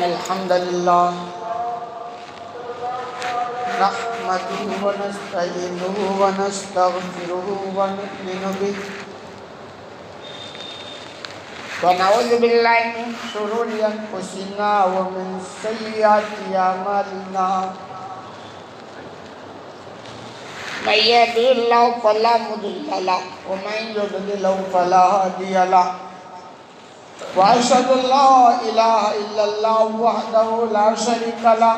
الحمد لله نحمده ونستعينه ونستغفره ونؤمن به ونعوذ بالله من شرور أنفسنا ومن سيئات أعمالنا من يهده الله فلا مضل له ومن يضلل فلا هادي له وأشهد أن لا إله إلا الله وحده لا شريك له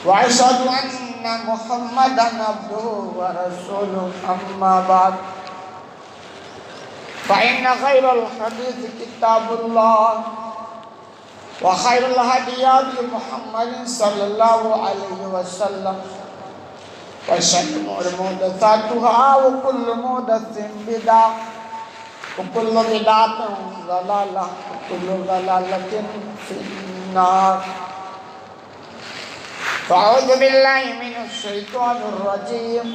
وأشهد أن محمدا عبده ورسوله أما بعد فإن خير الحديث كتاب الله وخير الهدي هدي محمد صلى الله عليه وسلم وشر الأمور محدثاتها وكل محدثة بدعة وكل بدعة ضلالة وكل ضلالة في النار فأعوذ بالله من الشيطان الرجيم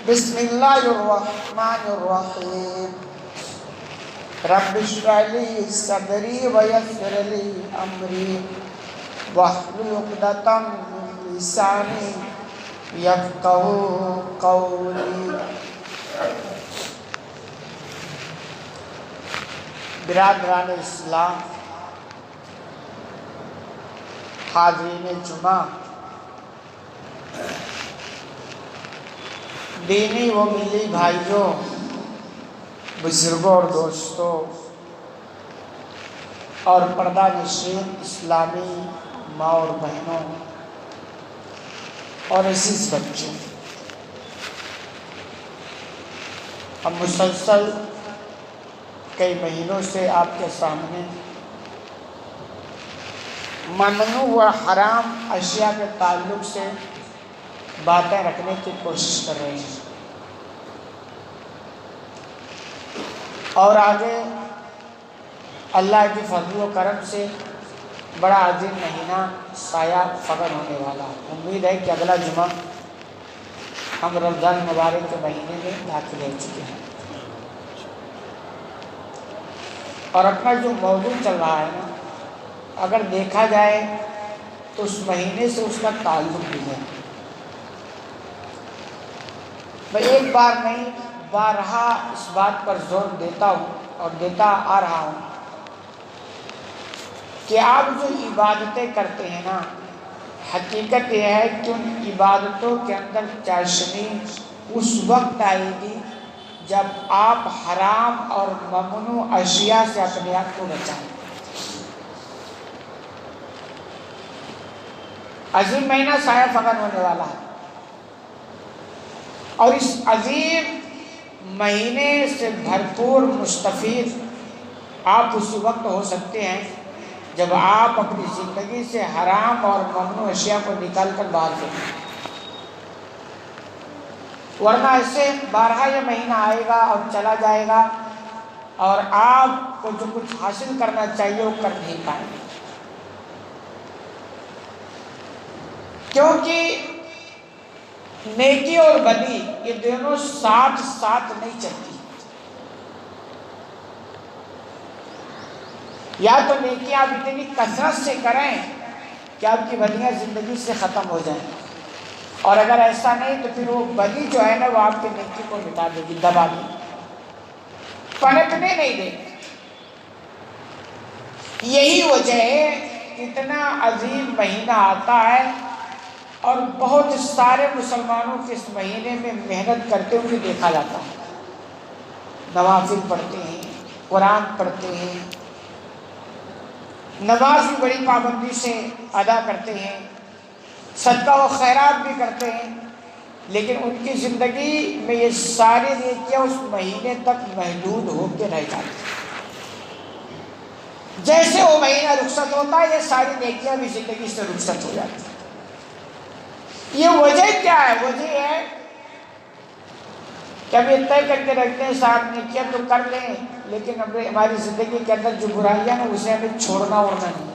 بسم الله الرحمن الرحيم رب اشرح لي صدري ويسر لي أمري واحلل عقدة من لساني يفقهوا قولي برادران اسلام، حاضرین جمعہ، دینی و ملی بھائیوں، بزرگوں اور دوستوں اور پردہ نشین اسلامی ماں اور بہنوں اور عزیز بچوں، ہم مسلسل کئی مہینوں سے آپ کے سامنے ممنوع و حرام اشیاء کے تعلق سے باتیں رکھنے کی کوشش کر رہے ہیں، اور آگے اللہ کی فضل و کرم سے بڑا عظیم مہینہ سایہ فغر ہونے والا ہے۔ امید ہے کہ اگلا جمعہ ہم رمضان مبارک کے مہینے میں داخل ہو چکے ہیں، اور اپنا جو موضوع چل رہا ہے نا، اگر دیکھا جائے تو اس مہینے سے اس کا تعلق بھی ہے۔ میں ایک بار نہیں بارہا اس بات پر زور دیتا ہوں اور دیتا آ رہا ہوں کہ آپ جو عبادتیں کرتے ہیں نا، حقیقت یہ ہے کہ ان عبادتوں کے اندر چاشنی اس وقت آئے گی جب آپ حرام اور ممنوع اشیاء سے اپنے آپ کو بچائیں۔ عظیم مہینہ سایہ فغن ہونے والا ہے، اور اس عظیم مہینے سے بھرپور مستفید آپ اس وقت ہو سکتے ہیں جب آپ اپنی زندگی سے حرام اور ممنوع اشیاء کو نکال کر باہر پھینکیں، ورنہ ایسے بارہا یہ مہینہ آئے گا اور چلا جائے گا اور آپ کو جو کچھ حاصل کرنا چاہیے وہ کر نہیں پائیں گے، کیونکہ نیکی اور بدی یہ دونوں ساتھ ساتھ نہیں چلتی۔ یا تو نیکیاں آپ اتنی کثرت سے کریں کہ آپ کی بدیاں زندگی سے ختم ہو جائیں، اور اگر ایسا نہیں تو پھر وہ بدی جو ہے نا وہ آپ کی نیکی کو مٹا دے گی، دبا دے گی، پلٹنے نہیں دے گی۔ یہی وجہ ہے اتنا عظیم مہینہ آتا ہے اور بہت سارے مسلمانوں کے اس مہینے میں محنت کرتے ہوئے دیکھا جاتا ہے، نوافل پڑھتے ہیں، قرآن پڑھتے ہیں، نماز بھی بڑی پابندی سے ادا کرتے ہیں، صدقہ و خیرات بھی کرتے ہیں، لیکن ان کی زندگی میں یہ ساری نیکیاں اس مہینے تک محدود ہو کے رہ جاتی ہیں۔ جیسے وہ مہینہ رخصت ہوتا ہے یہ ساری نیکیاں بھی زندگی سے رخصت ہو جاتی ہیں۔ یہ وجہ کیا ہے؟ وجہ یہ ہے کہ ہم یہ طے کر کے رکھتے ہیں صاحب نیکیاں تو کر لیں، لیکن ہماری زندگی کے اندر جو برائیاں ہیں اسے ہمیں چھوڑنا اوڑنا نہیں،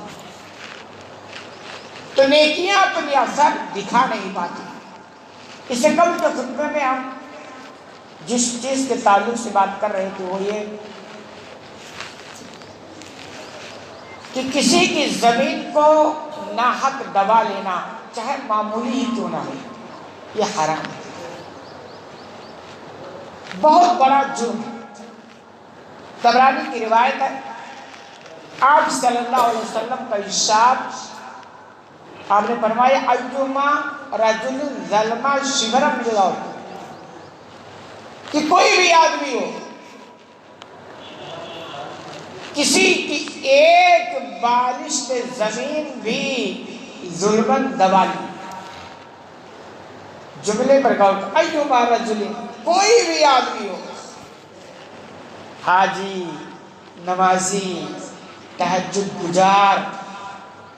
تو نیکیاں اپنی اثر دکھا نہیں پاتی۔ اس سے قبل کے خطبے میں ہم جس چیز کے تعلق سے بات کر رہے تھے وہ یہ کہ کسی کی زمین کو ناحق دبا لینا چاہے معمولی ہی کیوں نہ ہو، یہ حرام ہے، بہت بڑا جرم ہے۔ طبرانی کی روایت ہے، آپ صلی اللہ علیہ وسلم کا ارشاد، آپ نے فرمایا ایما رجل ظلم شبرا من الارض، کہ کوئی بھی آدمی ہو کسی کی ایک بالشت زمین بھی ظلمن دبا لی، جملے پر غور کرو، ایما رجل، کوئی بھی آدمی ہو، حاجی، نمازی، تہجد گزار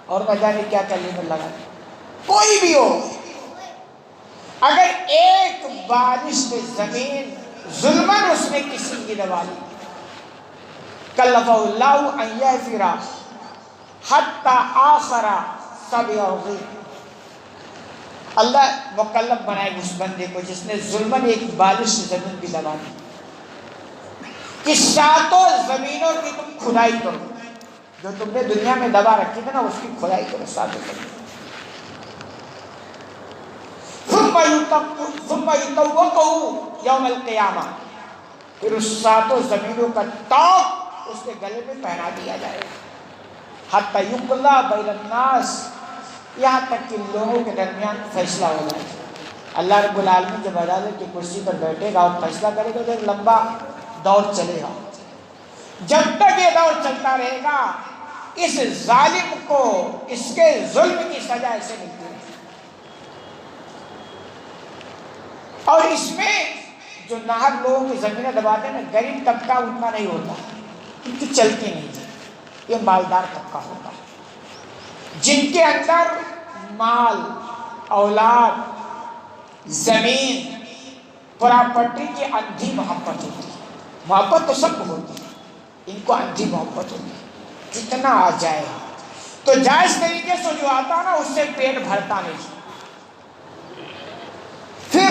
اور نہ جانے کیا کلمہ لگا، کوئی بھی ہو، اگر ایک بالشت زمین ظلمن اس نے کسی کی دبا لی، کلفہ اللہ ان یغفر حتی آخر سبعہ، اللہ مکلف بنائے اس بندے کو جس نے ظلمن ایک بالشت زمین بھی دبا دی، کہ ساتوں زمینوں کی تم کھدائی کرو، جو تم نے دنیا میں دبا رکھی تھی نا اس کی کھدائی کرو ساتوں زمین، ثم یطوقہ یوم القیامہ، پھر اس ساتوں زمینوں کا طوق اس کے گلے میں پہنا دیا جائے گا، حتی یقضی بین الناس، یہاں تک کہ لوگوں کے درمیان فیصلہ ہو جائے۔ اللہ رب العالمین جب عدالت کی کرسی پر بیٹھے گا اور فیصلہ کرے گا تو ایک لمبا دور چلے گا، جب تک یہ دور چلتا رہے گا اس ظالم کو اس کے ظلم کی سزا ایسے ملتی ہے، اور اس میں جو ناحق لوگوں کی زمینیں دباتے ہیں نا، غریب طبقہ اتنا نہیں ہوتا، ان کی چلتی نہیں ہے، یہ مالدار طبقہ ہوتا ہے جن کے اندر مال، اولاد، زمین، پراپرٹی کی اندھی محبت ہوتی ہے، محبت تو سب کو ہوتی ہے، ان کو اندھی محبت ہوتی ہے، جتنا آ جائے تو جائز طریقے سے جو آتا نا اس سے پیٹ بھرتا نہیں، پھر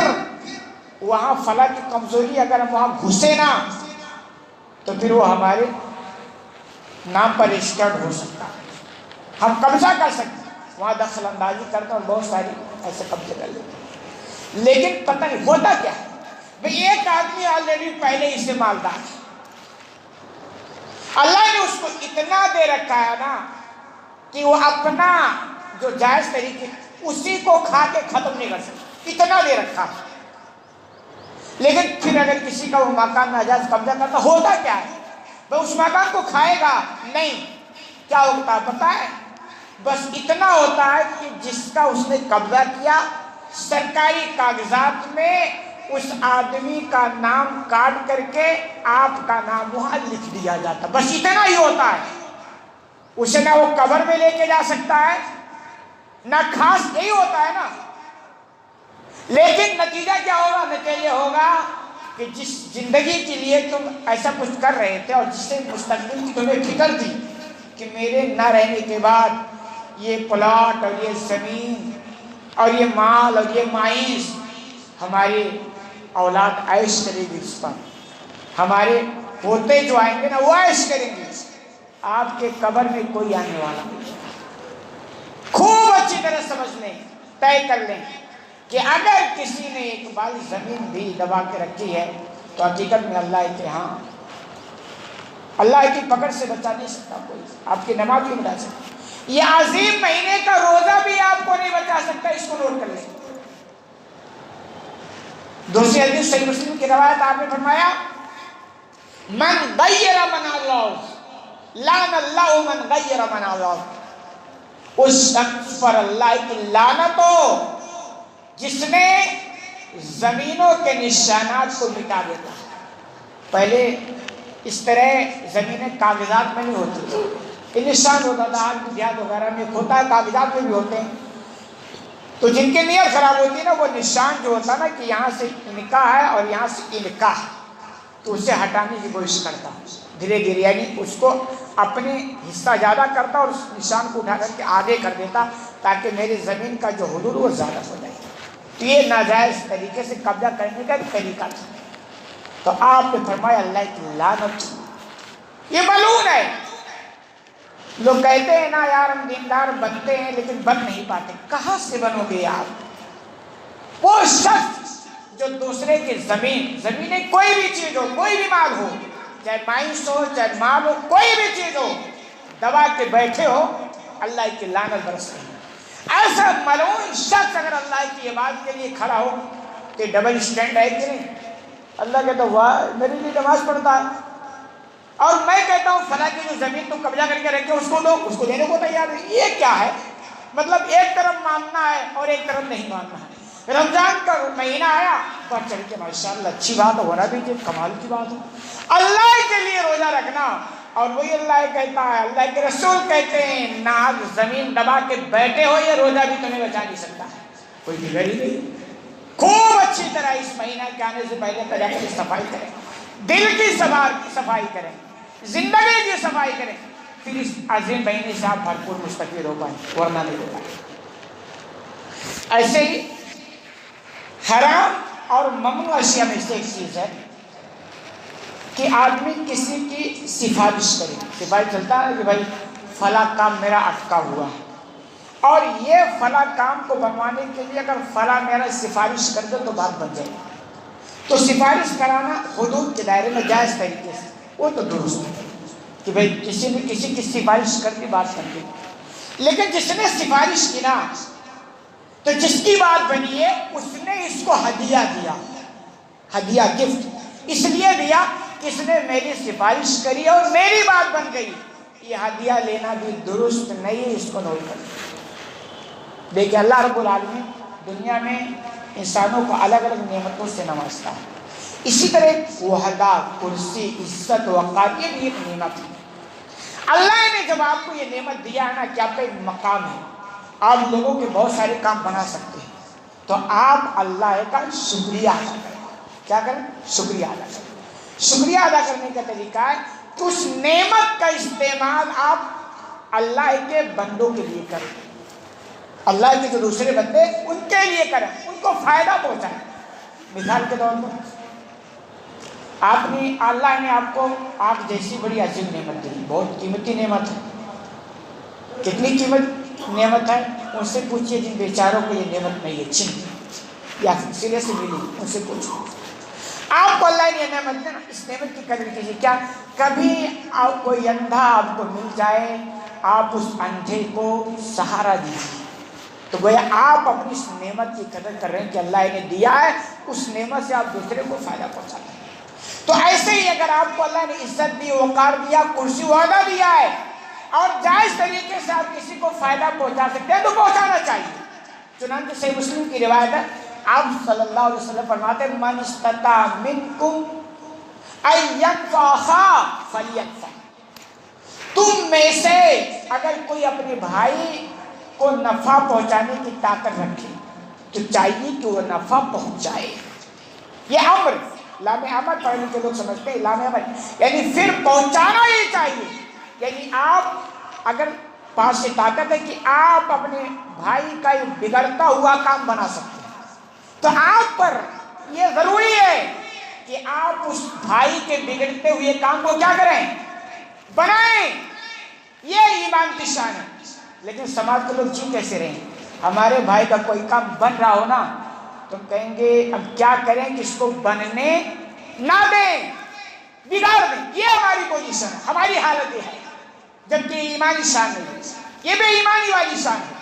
وہاں فلاں کی کمزوری اگر ہم وہاں گھسے نا تو پھر وہ ہمارے نام پر رجسٹرڈ ہو سکتا ہے، ہم قبضہ کر سکتے ہیں، وہاں دخل اندازی کرتے ہیں اور بہت ساری ایسے قبضے کر لیتے ہیں، لیکن پتہ نہیں ہوتا کیا ہے، بھئی ایک آدمی آلریڈی پہلے ہی سے مالدار ہے، اللہ نے اس کو اتنا دے رکھا ہے نا کہ وہ اپنا جو جائز طریقے اسی کو کھا کے ختم نہیں کر سکتا، اتنا دے رکھا ہے، لیکن پھر اگر کسی کا وہ مکان ناجائز قبضہ کرتا ہوتا کیا ہے، وہ اس مکان کو کھائے گا نہیں، کیا ہوتا پتہ ہے، بس اتنا ہوتا ہے کہ جس کا اس نے قبضہ کیا سرکاری کاغذات میں اس آدمی کا نام کاٹ کر کے آپ کا نام وہاں لکھ دیا جاتا، بس اتنا ہی ہوتا ہے، اسے نہ وہ قبر میں لے کے جا سکتا ہے نہ خاص، یہی ہوتا ہے نا، لیکن نتیجہ کیا ہوگا، نتیجہ یہ ہوگا کہ جس زندگی کے لیے تم ایسا کچھ کر رہے تھے اور جس سے مستقبل کی تمہیں فکر تھی کہ میرے نہ رہنے کے بعد یہ پلاٹ اور یہ زمین اور یہ مال اور یہ معیش ہماری اولاد عیش کرے گی، اس پر ہمارے پوتے جو آئیں گے نا وہ عیش کریں گے، آپ کے قبر میں کوئی آنے والا نہیں، خوب اچھی طرح سمجھ لیں، طے کر لیں کہ اگر کسی نے ایک بال زمین بھی دبا کے رکھی ہے تو حقیقت میں اللہ کے ہاں اللہ کی پکڑ سے بچا نہیں سکتا کوئی، آپ کی نماز بھی بچا سکتا، یہ عظیم مہینے کا روزہ بھی آپ کو نہیں بچا سکتا، اس کو نوٹ کر لیں۔ دوسری حدیث صحیح مسلم کی روایت، آپ نے فرمایا من غیر منازع لعن اللہ من غیر منازع، اس شخص پر اللہ کی لعنت ہو جس نے زمینوں کے نشانات کو مٹا دیتا ہے۔ پہلے اس طرح زمینیں کاغذات میں نہیں ہوتی تھی، یہ نشان ہوتا تھا، آج بھی دیہات وغیرہ میں ہوتا ہے، کاغذات میں بھی ہوتے ہیں، تو جن کی نیت خراب ہوتی ہے نا وہ نشان جو ہوتا ہے نا کہ یہاں سے نکاح ہے اور یہاں سے انکاح، تو اسے ہٹانے کی کوشش کرتا دھیرے دھیرے، یعنی اس کو اپنے حصہ زیادہ کرتا اور اس نشان کو اٹھا کر کے آگے کر دیتا تاکہ میری زمین کا جو حدود وہ زیادہ ہو جائے، تو یہ ناجائز طریقے سے قبضہ کرنے کا ایک طریقہ تھا، تو آپ نے فرمایا اللہ کی لعنت، یہ ملعون ہے، لوگ کہتے ہیں نا یار ہم دیندار بنتے ہیں لیکن بن نہیں پاتے. کہاں سے بنو گے آپ؟ وہ شخص جو دوسرے کی زمینیں کوئی بھی چیز ہو، کوئی بھی مال ہو، چاہے مائنس ہو چاہے مال ہو، کوئی بھی چیز ہو، دبا کے بیٹھے ہو، اللہ کی لعنت برس رہی ہے. ایسا ملعون شخص اگر اللہ کی عبادت کے لیے کھڑا ہو تو ڈبل اسٹینڈ ہے کہ نہیں؟ اللہ کہتا واہ میرے لیے نماز پڑھتا ہے اور میں کہتا ہوں فلاں کی جو زمین تو قبضہ کر کے رکھے اس کو دو، اس کو دینے کو تیار ہے. یہ کیا ہے؟ مطلب ایک طرف ماننا ہے اور ایک طرف نہیں ماننا ہے. رمضان کا مہینہ آیا بڑھ چڑھ کے ماشاءاللہ اچھی بات ہونا بھی چاہیے، کمال کی بات ہو. اللہ کے لیے روزہ رکھنا، اور وہی اللہ کہتا ہے، اللہ کے رسول کہتے ہیں نہ زمین دبا کے بیٹھے ہو یہ روزہ بھی تمہیں بچا نہیں سکتا ہے. کوئی بگڑ ہی نہیں. خوب اچھی طرح اس مہینہ کے آنے سے پہلے پہلے کی صفائی کریں، دل کی صفائی کریں، زندگی کی صفائی کریں، پھر اس عظیم مہینے سے آپ بھرپور مستفید ہو پائیں، ورنہ نہیں ہو پائیں. ایسے ہی حرام اور ممنوع اشیاء میں سے ایک چیز ہے کہ آدمی کسی کی سفارش کرے. سفارش چلتا ہے کہ بھائی فلاں کام میرا اٹکا ہوا اور یہ فلاں کام کو بنوانے کے لیے اگر فلاں میرا سفارش کر دے تو بات بن جائے. تو سفارش کرانا حدود کے دائرے میں جائز طریقے سے وہ تو درست ہے کہ بھائی کسی نے کسی کی سفارش کر دی بات کر دی. لیکن جس نے سفارش کی نا تو جس کی بات بنی ہے اس نے اس کو ہدیہ دیا، ہدیہ گفٹ اس لیے دیا کہ اس نے میری سفارش کری اور میری بات بن گئی. یہ ہدیہ لینا بھی درست نہیں ہے، اس کو نوٹ کر. دیکھیں اللہ رب العالمین دنیا میں انسانوں کو الگ الگ نعمتوں سے نوازتا ہے. اسی طرح وحدت، کرسی، عزت، وقار یہ بھی ایک نعمت ہے. اللہ نے جب آپ کو یہ نعمت دیا ہے نا کہ آپ کا ایک مقام ہے، آپ لوگوں کے بہت سارے کام بنا سکتے ہیں، تو آپ اللہ کا شکریہ ادا کریں. کیا کریں؟ شکریہ ادا کریں. شکریہ ادا کرنے کا طریقہ ہے کہ اس نعمت کا استعمال آپ اللہ کے بندوں کے لیے کریں. اللہ کے جو دوسرے بندے ان کے لیے کریں، ان کو فائدہ پہنچائیں. مثال کے طور پر اللہ نے آپ کو آنکھ جیسی بڑی عظیم نعمت دی، بہت قیمتی نعمت ہے. کتنی قیمت نعمت ہے؟ ان سے پوچھئے جن بیچاروں کو یہ نعمت نہیں ہے، چھن یا سرے سے ملی، ان سے پوچھو. آپ کو اللہ نے یہ نعمت دی نا، اس نعمت کی قدر کیجیے. کیا کبھی آپ کوئی اندھا آپ کو مل جائے، آپ اس اندھے کو سہارا دیجیے، تو گویا آپ اپنی اس نعمت کی قدر کر رہے ہیں کہ اللہ نے دیا ہے، اس نعمت سے آپ دوسرے کو فائدہ پہنچاتے ہیں. تو ایسے ہی اگر آپ کو اللہ نے عزت دی، وقار دیا، کرسی وعدہ دیا ہے اور جائز طریقے سے آپ کسی کو فائدہ پہنچا سکتے ہیں تو پہنچانا چاہیے. چنانچہ صحیح مسلم کی روایت ہے، آپ صلی اللہ علیہ وسلم فرماتے ہیں من استطاع منکم ان ينفع اخاه فلينفع. تم میں سے اگر کوئی اپنے بھائی کو نفع پہنچانے کی طاقت رکھے تو چاہیے کہ وہ نفع پہنچائے. یہ امر لام امر پڑھنے کے لوگ سمجھتے ہیں لام امر یعنی پھر پہنچانا ہی چاہیے. یعنی آپ اگر پاس سے طاقت ہے کہ آپ اپنے بھائی کا یہ بگڑتا ہوا کام بنا سکتے ہیں تو آپ پر یہ ضروری ہے کہ آپ اس بھائی کے بگڑتے ہوئے کام کو کیا کریں؟ بنائیں. یہ ایمان کی شان ہے. لیکن سماج کے لوگ جی کیسے رہیں؟ ہمارے بھائی کا کوئی کام بن رہا ہو نا تو کہیں گے اب کیا کریں کہ اس کو بننے نہ دیں، بگاڑ دیں. یہ ہماری پوزیشن ہے، ہماری حالت یہ ہے، جبکہ ایمانی شان نہیں ہے. یہ بے ایمانی والی شان ہے،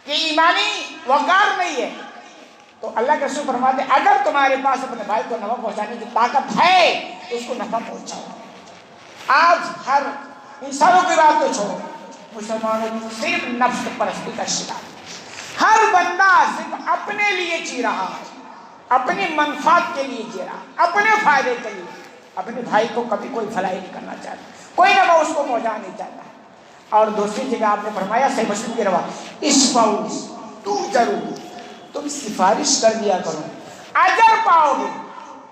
یہ ایمانی وقار نہیں ہے. تو اللہ کے رسول فرماتے ہیں اگر تمہارے پاس اپنے بھائی کو نفع پہنچانے کی طاقت ہے تو اس کو نفع پہنچاؤ. آج ہر انسانوں کی بات تو چھوڑو، مسلمانوں کی صرف نفس پرستی کا شکار. ہر بندہ صرف اپنے لیے جی رہا ہے، اپنی منفعت کے لیے جی رہا، اپنے فائدے کے لیے. اپنے بھائی کو کبھی کوئی بھلائی نہیں کرنا چاہتا، کوئی نفع اس کو پہنچا نہیں چاہتا. اور دوسری جگہ آپ نے فرمایا صحیح مسلم کی روایت اشفعوا تؤجروا، تم سفارش کر دیا کرو اجر پاؤ گے.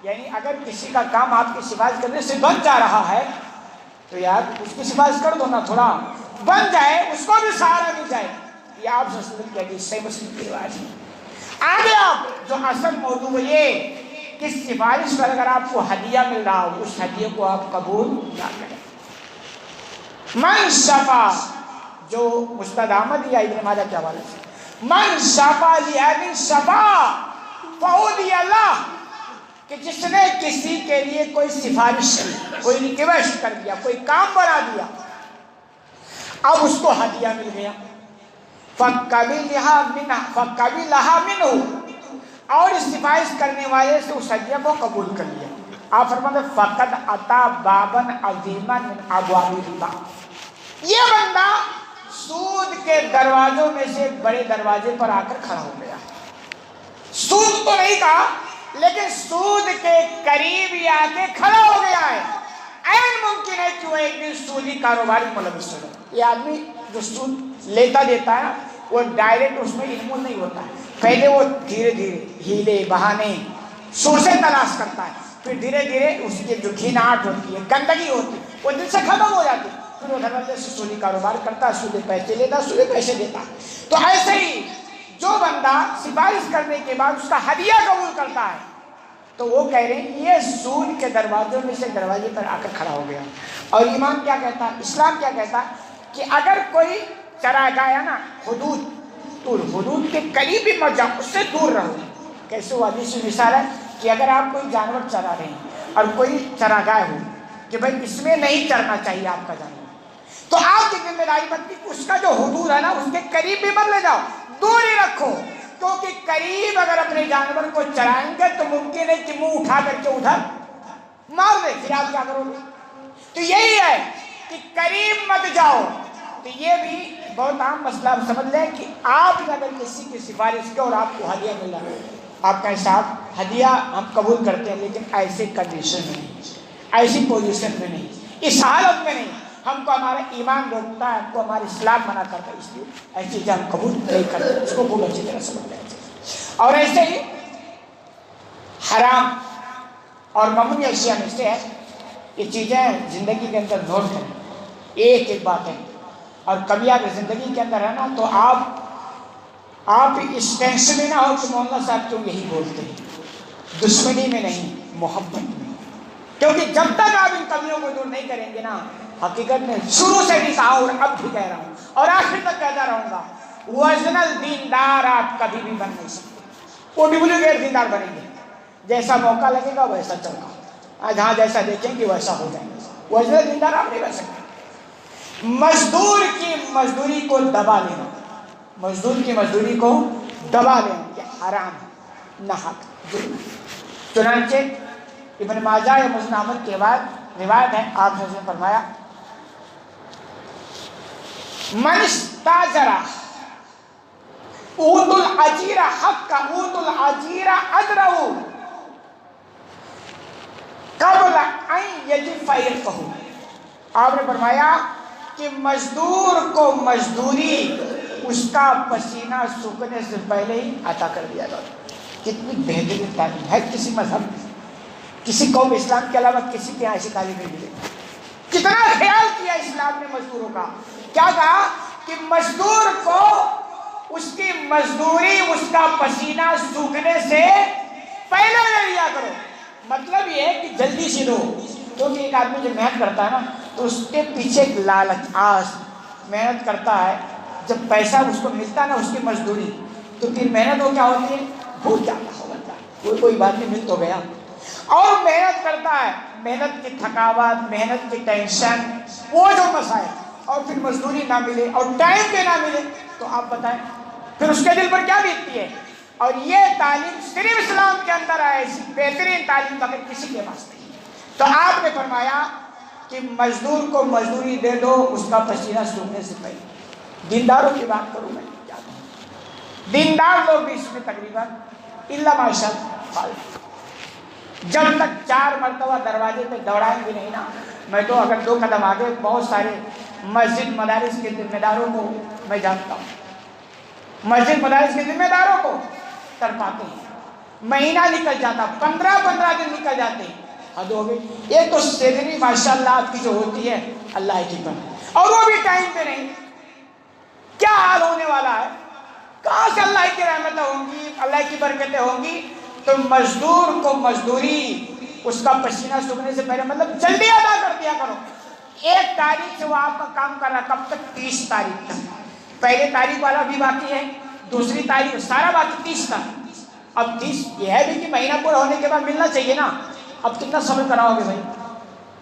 یعنی اگر کسی کا کام آپ کی سفارش کرنے سے بن جا رہا ہے تو یار اس کی سفارش کر دو نا، تھوڑا بن جائے، اس کو بھی سہارا مل جائے. یہ آپ صلی اللہ علیہ وسلم کی حدیث صحیح مسلم کی روایت ہے. آگے آپ جو اصل موضوع ہے یہ کہ سفارش پر اگر آپ کو ہدیہ مل رہا ہو اس ہدیے کو آپ قبول نہ کریں. من شفا، جو مستند احمد یا ابن ماجہ کے حوالے سے، من شفا لعیب شفا فہدی اللہ، کہ جس نے کسی کے لیے کوئی سفارش کی، کوئی ریکویسٹ کر دیا، کوئی کام بنا دیا، اب اس کو ہدیہ مل گیا، فَقَبِلَهَا مِنْهُ، اور اس سفارش کرنے والے سے اس ہدیہ کو قبول کر لیا۔ آپ فرماتے ہیں فَقَدْ أَتَى بَابًا عَظِيمًا مِنْ أَبْوَابِ الرِّبَا، یہ بندہ سود کے دروازوں میں سے بڑے دروازے پر آ کر کھڑا ہو گیا۔ سود تو نہیں کہا، لیکن سود کے قریب ہی آ کے کھڑا ہو گیا ہے۔ عین ممکن ہے کہ وہ ایک دن سودی کاروباری ملوث ہو جائے۔ یہ آدمی جو سود لیتا دیتا ہے وہ ڈائریکٹ اس میں علم نہیں ہوتا ہے، پہلے وہ دھیرے دھیرے ہیلے بہانے سورسیں تلاش کرتا ہے، پھر دھیرے دھیرے اس کی جو گھناٹ ہوتی ہے، گندگی ہوتی ہے، وہ دل سے ختم ہو جاتی ہے، پھر وہ دروازے سے سودی کاروبار کرتا ہے، سودے پیسے لیتا ہے، سودے پیسے دیتا ہے۔ تو ایسے ہی جو بندہ سفارش کرنے کے بعد اس کا ہدیہ قبول کرتا ہے تو وہ کہہ رہے ہیں یہ سود کے دروازوں میں سے دروازے پر آ کر کھڑا ہو گیا۔ اور ایمان کیا کہتا ہے، اسلام کیا کہتا ہے کہ اگر کوئی چراگاہ ہے نا، حدود کے قریب ہی مت جاؤ، اس سے دور رہو۔ کیسے وہ حدیث میں مثال ہے کہ اگر آپ کوئی جانور چرا رہے ہیں اور کوئی چراگاہ ہو کہ بھائی اس میں نہیں چرنا چاہیے آپ کا جانور، تو آپ کی ذمہ داری بنتی کہ اس کا جو حدود ہے نا اس کے قریب بھی مت لے جاؤ، دور ہی رکھو، کیونکہ قریب اگر اپنے جانور کو چرائیں گے تو ممکن ہے کہ منہ اٹھا کر کے ادھر مار دے، پھر آپ کیا کرو گے؟ تو یہی ہے کہ قریب مت جاؤ۔ تو یہ بھی بہت عام مسئلہ آپ سمجھ لیں کہ آپ نے اگر کسی کی سفارش کی اور آپ کو ہدیہ ملا، آپ کا حساب ہدیہ ہم قبول کرتے ہیں لیکن ایسے کنڈیشن میں نہیں، ایسی پوزیشن میں نہیں، اس حالت میں نہیں، ہم کو ہمارا ایمان روکتا ہے، ہم کو ہمارا اسلام منع کرتا ہے، اس لیے ایسی چیزیں ہم قبول نہیں کرتے، اس کو خوب اچھی طرح سمجھ لیں۔ اور ایسے ہی حرام اور ممنوع اشیاء میں سے ہے، یہ چیزیں زندگی کے اندر نوٹ کریں، ایک ایک بات ہے، اور کبھی آپ زندگی کے اندر ہے نا تو آپ اس ٹینشن میں نہ ہو کہ مولانا صاحب کیوں یہی بولتے ہیں، دشمنی میں نہیں، محبت میں، کیونکہ جب تک آپ ان کمیوں کو دور نہیں کریں گے نا، حقیقت میں شروع سے بھی کہا اور اب بھی کہہ رہا ہوں اور آخر تک کہتا رہوں گا، وزن الدیندار آپ کبھی بھی بن نہیں سکتے، وہ ڈپلیکیٹ دیندار بنیں گے، جیسا موقع لگے گا ویسا چلنا، جہاں جیسا دیکھیں گے ویسا ہو جائیں گے، وزن الدیندار آپ نہیں بن سکتے۔ مزدور کی مزدوری کو دبا لینا، مزدور کی مزدوری کو دبا لینا یہ حرام ہے، نہ حق ظلم۔ چنانچہ ابن ماجہ یا مسند احمد کے بعد روایت ہے، آپ نے فرمایا من استاجر اوت الاجیر حق کا اوت الاجیر اجرہ قبل ان یجف فرقہ، آپ نے فرمایا کہ مزدور کو مزدوری اس کا پسینہ سوکھنے سے پہلے ہی عطا کر دیا جاتا۔ کتنی بہترین تعلیم ہے، کسی مذہب کسی قوم اسلام کے علاوہ کسی کے یہاں ایسی تعلیم نہیں ملے۔ کتنا خیال کیا اسلام نے مزدوروں کا، کیا کہا کہ مزدور کو اس کی مزدوری اس کا پسینہ سوکھنے سے پہلے لے لیا کرو۔ مطلب یہ ہے کہ جلدی سے دو، کیونکہ ایک آدمی جب محنت کرتا ہے نا تو اس کے پیچھے ایک لالچ، آس محنت کرتا ہے، جب پیسہ اس کو ملتا ہے نا اس کی مزدوری، تو پھر محنت وہ کیا ہوتی ہے، بھول جاتا ہو بندہ، کوئی بات نہیں مل تو گیا، اور محنت کرتا ہے، محنت کی تھکاوٹ، محنت کی ٹینشن، وہ جو مسائل، اور پھر مزدوری نہ ملے اور ٹائم پہ نہ ملے تو آپ بتائیں پھر اس کے دل پر کیا بیتتی ہے۔ اور یہ تعلیم صرف اسلام کے اندر ہے، ایسی بہترین تعلیم اگر کسی کے پاس نہیں۔ تو آپ نے فرمایا کہ مزدور کو مزدوری دے دو اس کا پسینہ سوکھنے سے پہلے۔ دینداروں کی بات کروں میں کیا کہوں، دیندار لوگ بھی اس میں تقریباً الا ماشاءاللہ، جب تک 4 مرتبہ دروازے پہ دوڑائیں گے نہیں نا، میں تو اگر 2 قدم آگے بہت سارے مسجد مدارس کے ذمہ داروں کو میں جانتا ہوں، مسجد مدارس کے ذمہ داروں کو کر پاتے ہیں، مہینہ نکل جاتا، 15 دن نکل جاتے ہیں، حد ہو گئی۔ ایک تو سیلری ماشاءاللہ آپ کی جو ہوتی ہے اللہ کی بات، اور وہ بھی ٹائم پہ نہیں، کیا حال ہونے والا ہے، کہاں سے اللہ کی رحمتیں ہوں گی، اللہ کی برکتیں ہوں گی۔ تو مزدور کو مزدوری اس کا پسینہ سوکھنے سے پہلے، مطلب جلدی ادا کر دیا کرو۔ 1 تاریخ سے وہ آپ کا کام کر رہا ہے، کب تک؟ 30 تاریخ تک. پہلے تاریخ والا بھی باقی ہے، دوسری تاریخ سارا باقی 30 تک. اب 30 یہ ہے بھی کہ مہینہ پورا ہونے کے بعد ملنا چاہیے نا. اب کتنا صبر کراؤ گے بھائی؟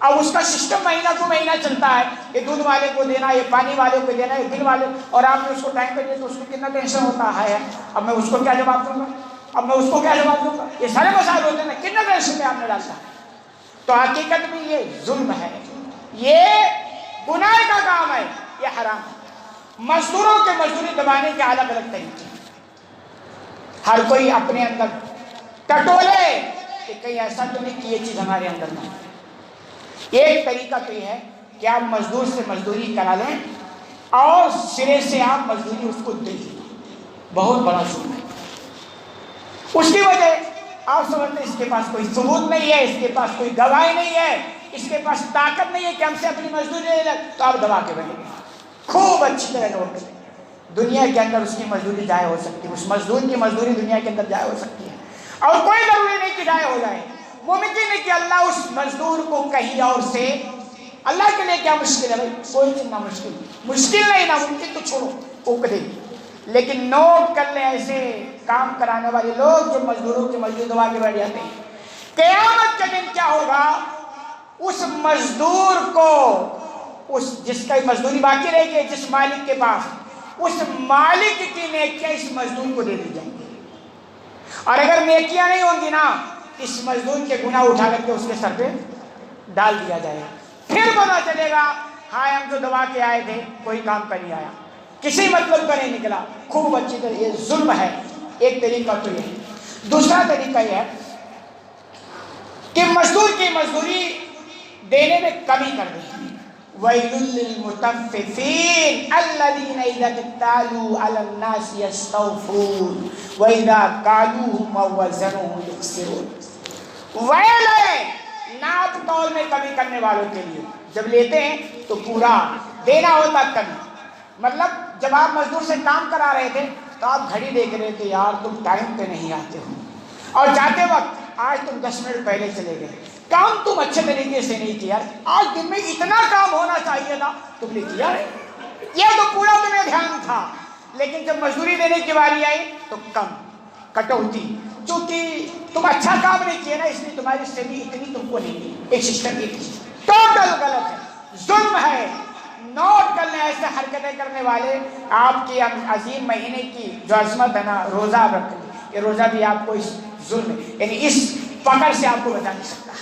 اب اس کا سسٹم مہینہ کو مہینہ چلتا ہے، یہ دودھ والے کو دینا، یہ پانی والے کو دینا، یہ بل والے، اور آپ نے اس کو ٹائم پہ دیا تو اس کو کتنا ٹینشن ہوتا ہے. اب میں اس کو کیا جواب دوں گا؟ اب میں اس کو کیا جواب دوں گا؟ یہ سارے مسائل ہوتے ہیں نا، کتنا ٹینشن میں آپ نے ڈالتا ہے. تو حقیقت میں یہ ظلم ہے، یہ گناہ کا کام ہے، یہ حرام ہے. مزدوروں کے مزدوری دبانے کے الگ الگ طریقے، ہر کوئی اپنے اندر ٹٹولے کہ کہیں ایسا تو نہیں کہ یہ چیز ہمارے اندر نہ. ایک طریقہ تو یہ ہے کہ آپ مزدور سے مزدوری کرا لیں اور سرے سے آپ مزدوری اس کو دیں. بہت بڑا ظلم ہے. اس کی وجہ آپ سمجھتے ہیں اس کے پاس کوئی ثبوت نہیں ہے، اس کے پاس کوئی گواہی نہیں ہے، اس کے پاس طاقت نہیں ہے کہ ہم سے اپنی مزدوری لے لیں، تو آپ دبا کے بیٹھیں گے. خوب اچھی طرح نوٹ کریں، دنیا کے اندر اس کی مزدوری ضائع ہو سکتی ہے، اس مزدور کی مزدوری دنیا کے اندر ضائع ہو سکتی ہے، اور کوئی ضروری نہیں کہ ضائع ہو جائے. ممکن ہے کہ اللہ اس مزدور کو کہیں اور سے، اللہ کے لیے کیا مشکل ہے بھائی؟ کوئی چیز نہ مشکل نہیں، نہ ممکن تو چھوڑو اوک دے. لیکن نوٹ کر لیں ایسے کام کرانے والے لوگ جو مزدوروں کی مزدوری دبا کے بیٹھ جاتے ہیں، قیامت کا دن کیا ہوگا؟ اس مزدور کو، اس جس کا مزدوری باقی رہے گی جس مالک کے پاس، اس مالک کی نیکیاں اس مزدور کو دے دی جائیں گی. اور اگر نیکیاں نہیں ہوں گی نا، اس مزدور کے گناہ اٹھا کر کے اس کے سر پہ ڈال دیا جائے گا. پھر پتا چلے گا ہاں ہم جو دبا کے آئے تھے کوئی کام کا نہیں آیا، کسی مطلب کا نہیں نکلا. خوب اچھی طرح یہ ظلم ہے. ایک طریقہ تو یہ. دوسرا طریقہ یہ ہے کہ مزدور کی مزدوری دینے میں کمی کر دیں. وَيْلٌ لِّلْمُطَفِّفِينَ الَّذِينَ إِذَا اكْتَالُوا عَلَى النَّاسِ يَسْتَوْفُونَ وَإِذَا كَالُوهُمْ أَوْ وَزَنُوهُمْ يُخْسِرُونَ. ویل ہے ناپ تول میں کمی کرنے والوں کے لیے. جب لیتے ہیں تو پورا دینا ہوتا کمی. مطلب جب آپ مزدور سے کام کرا رہے تھے تو آپ گھڑی دیکھ رہے تھے، یار تم ٹائم پہ نہیں آتے ہو، اور جاتے وقت آج تم 10 منٹ پہلے چلے گئے، کام تم اچھے طریقے سے نہیں کیا، آج دن میں اتنا کام ہونا چاہیے تھا تم نے کیا نہیں. یہ تو پورا تمہیں دھیان تھا. لیکن جب مزدوری دینے کی باری آئی تو کم، کٹوتی، چونکہ تم اچھا کام نہیں کیا نا اس لیے تمہاری سیلری اتنی تم کو نہیں دی. ایک سسٹم یہ ٹوٹل غلط ہے، ظلم ہے. نوٹ کر لیں ایسے حرکتیں کرنے والے. آپ کی عظیم مہینے کی جو عظمت ہے نا، روزہ رکھ لیں. یہ روزہ بھی آپ کو اس ظلم یعنی اس پکڑ سے آپ کو بچا نہیں سکتا.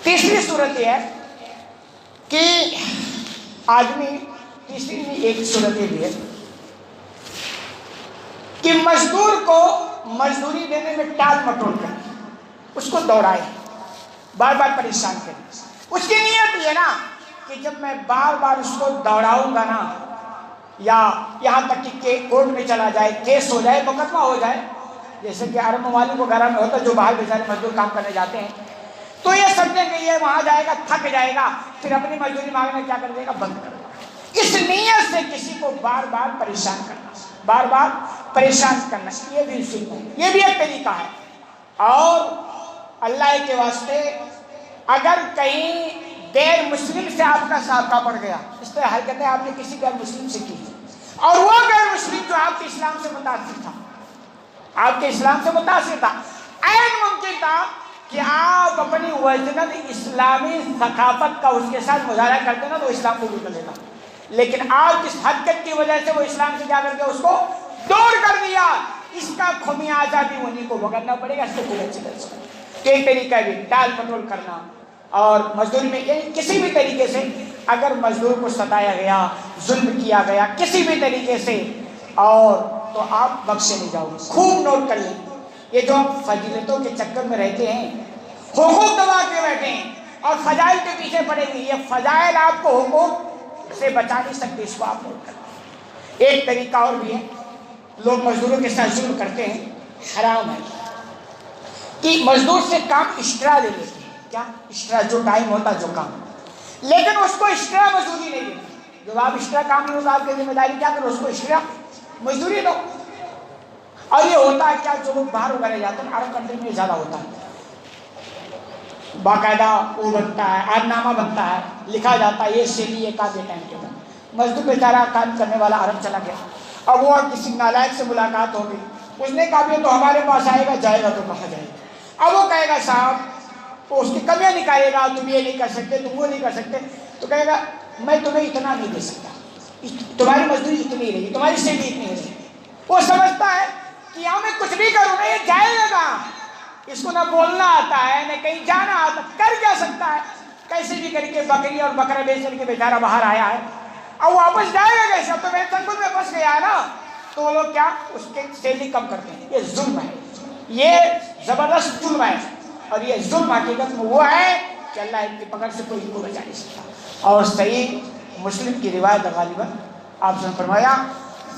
تیسری صورت یہ ہے کہ آدمی، تیسری ایک صورت یہ بھی ہے کہ مزدور کو مزدوری دینے میں ٹال مٹول کرے، اس کو دوڑائے، بار بار پریشان کرے. اس کی نیت یہ نا کہ جب میں بار بار اس کو دوڑاؤں گا نا، یا یہاں تک کہ کورٹ میں چلا جائے، کیس ہو جائے، مقدمہ ہو جائے، جیسے کہ عرب ممالک وغیرہ میں ہوتا ہے، جو باہر بیچارے مزدور کام کرنے جاتے ہیں تو یہ سمجھیں کہ یہ وہاں جائے گا، تھک جائے گا، پھر اپنی مزدوری مانگنا کیا کر دے گا؟ بند کر دے گا. اس نیت سے کسی کو بار بار پریشان کرنا، بار بار پریشان کرنا، یہ بھی ظلم ہے. یہ بھی ایک طریقہ ہے. اور اللہ کے واسطے اگر کہیں غیر مسلم سے آپ کا سابقہ پڑ گیا، اس طرح حرکتیں آپ نے کسی غیر مسلم سے کی اور وہ غیر مسلم جو آپ کے اسلام سے متاثر تھا، آپ کے اسلام سے متاثر تھا، عین ممکن تھا کہ آپ اپنی وجنن اسلامی ثقافت کا اس کے ساتھ مظاہرہ کرتے نا تو اسلام قبول کر لیتا. لیکن آپ اس حرکت کی وجہ سے وہ اسلام سے کیا کر کے اس کو دور کر دیا. اس کا خمیازہ بھی انہیں کو بھگتنا پڑے گا. اس کو خوب اچھی طرح سے ایک طریقہ بھی ٹال مٹول کرنا. اور مزدوری میں یعنی کسی بھی طریقے سے اگر مزدور کو ستایا گیا، ظلم کیا گیا کسی بھی طریقے سے، اور تو آپ بخشے نہیں جاؤ گے. خوب نوٹ کر لیں، یہ جو ہم فضیلتوں کے چکر میں رہتے ہیں، حقوق دبا کے بیٹھے ہیں اور فضائل کے پیچھے پڑے گی، یہ فضائل آپ کو حقوق سے بچا نہیں سکتے. اس کو آپ نوٹ کر لیں. ایک طریقہ اور بھی ہے، لوگ مزدوروں کے ساتھ ظلم کرتے ہیں، حرام ہے کہ مزدور سے کام ایکسٹرا لے لیتے ہیں. کیا ایکسٹرا؟ جو ٹائم ہوتا جو کام، لیکن اس کو ایکسٹرا مزدوری نہیں دیتے. جب آپ ایکسٹرا کام نہیں ہوتا آپ کی ذمہ داری کیا کرو؟ اس کو ایکسٹرا مزدوری دو. اور یہ ہوتا ہے کیا، جو لوگ باہر وغیرہ جاتے ہیں، عرب کنٹری میں زیادہ ہوتا ہے، باقاعدہ وہ بنتا ہے، عہد نامہ بنتا ہے، لکھا جاتا ہے یہ سیلی یہ کا ٹائم ٹیبل۔ مزدور بیچارہ کام کرنے والا عرب چلا گیا، اب وہ کسی نالائق سے ملاقات ہو گئی، اس نے کہا بھی تو ہمارے پاس آئے گا، جائے گا تو کہاں جائے گا؟ اب وہ کہے گا صاحب، وہ اس کی کمیاں نکالے گا، تم یہ نہیں کر سکتے، تم وہ نہیں کر سکتے، تو کہے گا میں تمہیں اتنا نہیں دے سکتا، تمہاری مزدوری اتنی رہی، تمہاری سیلی اتنی رہی۔ وہ سمجھتا ہے کہ یہاں میں کچھ بھی کروں نا یہ جائے گا، اس کو نہ بولنا آتا ہے نہ کہیں جانا آتا، کر کیا سکتا ہے؟ کیسے بھی کر کے بکری اور بکرا بیچ کر کے بیچارہ باہر آیا ہے، اب واپس جائے گا کیسے؟ اب تو میرے تنگل میں پھنس گیا ہے نا۔ تو وہ لوگ کیا اس کے سیلی کم کرتے ہیں، یہ ظلم ہے، یہ زبردست ظلم ہے، اور یہ ظلم حقیقت میں وہ ہے کہ اللہ ان کی پکڑ سے کوئی کو بچا نہیں سکتا۔ اور صحیح مسلم کی روایت غالباً آپ نے فرمایا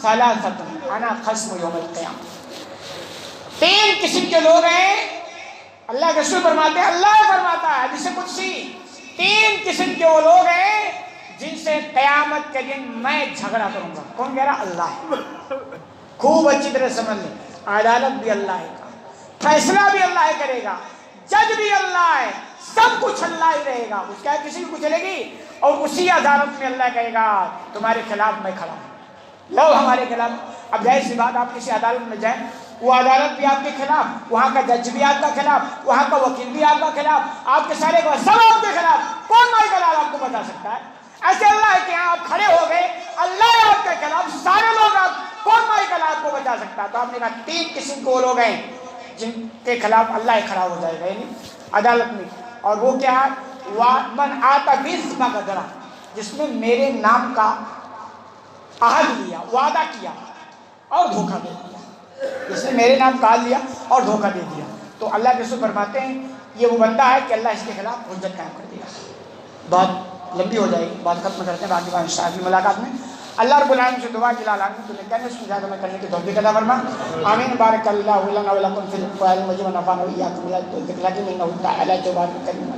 ثلاثۃ انا خصم یوم القیامہ، تین قسم کے لوگ ہیں، اللہ کے رسول فرماتے ہیں، اللہ فرماتا ہے حدیث قدسی، تین قسم کے وہ لوگ ہیں جن سے قیامت کے دن میں جھگڑا کروں گا۔ کون کہہ رہا؟ اللہ۔ خوب اچھی طرح سمجھ لیں، عدالت بھی اللہ کا، فیصلہ بھی اللہ کرے گا، جج بھی اللہ ہے، سب کچھ اللہ ہی رہے گا، اس کا کسی کو چلے گی، اور اسی عدالت میں اللہ کہے گا تمہارے خلاف میں کھڑا ہوں، لو ہمارے خلاف۔ اب ظاہر سی بات، آپ کسی عدالت میں جائیں، وہ عدالت بھی آپ کے خلاف، وہاں کا جج بھی آپ کا خلاف، وہاں کا وکیل بھی آپ کا خلاف، آپ کے سارے سب آپ کے خلاف، کون مائی کلال آپ کو بتا سکتا ہے؟ ایسے اللہ ہے کہ یہاں آپ کھڑے ہو گئے، اللہ ہے آپ کے خلاف، سارے لوگ آپ، کون مائی کلال آپ کو بچا سکتا ہے؟ تو آپ نے کہا تین قسم کے وہ لوگ ہیں جن کے خلاف اللہ کھڑا ہو جائے گا، یعنی عدالت میں، اور وہ کیا ہے؟ من آتا بِاسْمَ غَدَرَ، جس نے میرے نام کا عہد لیا، وعدہ کیا اور دھوکہ دے دیا، جس نے میرے نام کا عہد لیا اور دھوکہ دے دیا، تو اللہ کے رسول فرماتے ہیں یہ وہ بندہ ہے کہ اللہ اس کے خلاف حجت قائم کر دے گا۔ بات لمبی ہو جائے گی، بات ختم کرتے ہیں، باقی بات انشاءاللہ اگلی ملاقات میں۔ اللہ رب العالمین سے دعا کہ العالمین تمہیں کہنے اس کو زیادہ میں کرنے کی توفیق عطا فرما، آمین۔ بارک اللہ لنا و لکم فی القرآن المجید ونفعنا وإیاکم بالآیات والذکر الحکیم، انہ تعالی جواد کریم۔